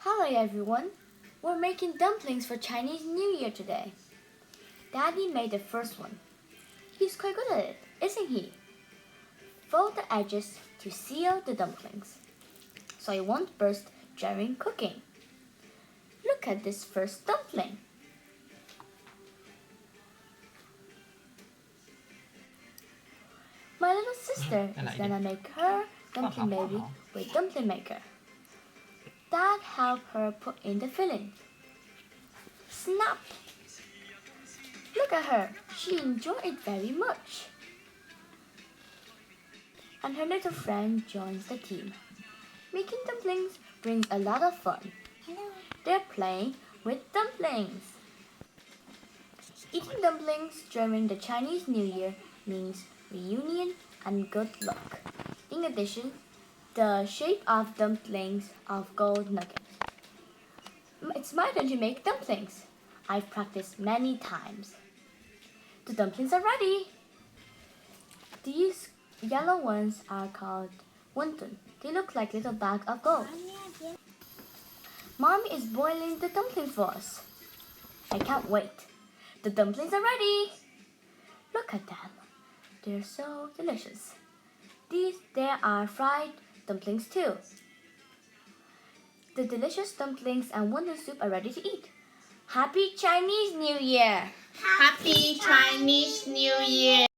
Hello everyone, we're making dumplings for Chinese New Year today. Daddy made the first one. He's quite good at it, isn't he? Fold the edges to seal the dumplings, so it won't burst during cooking. Look at this first dumpling. My little sister is gonna make her dumpling baby with dumpling maker. Dad helped her put in the filling. Snap! Look at her, she enjoyed it very much. And her little friend joins the team. Making dumplings brings a lot of fun. They're playing with dumplings. Eating dumplings during the Chinese New Year means reunion and good luck. In addition, the shape of dumplings of gold nuggets. It's my turn to make dumplings. I've practiced many times. The dumplings are ready. These yellow ones are called wonton. They look like little bag of gold. Mommy is boiling the dumplings for us. I can't wait. The dumplings are ready. Look at them. They're so delicious. There are fried dumplings too. The delicious dumplings and wonton soup are ready to eat. Happy Chinese New Year! Happy Chinese New Year!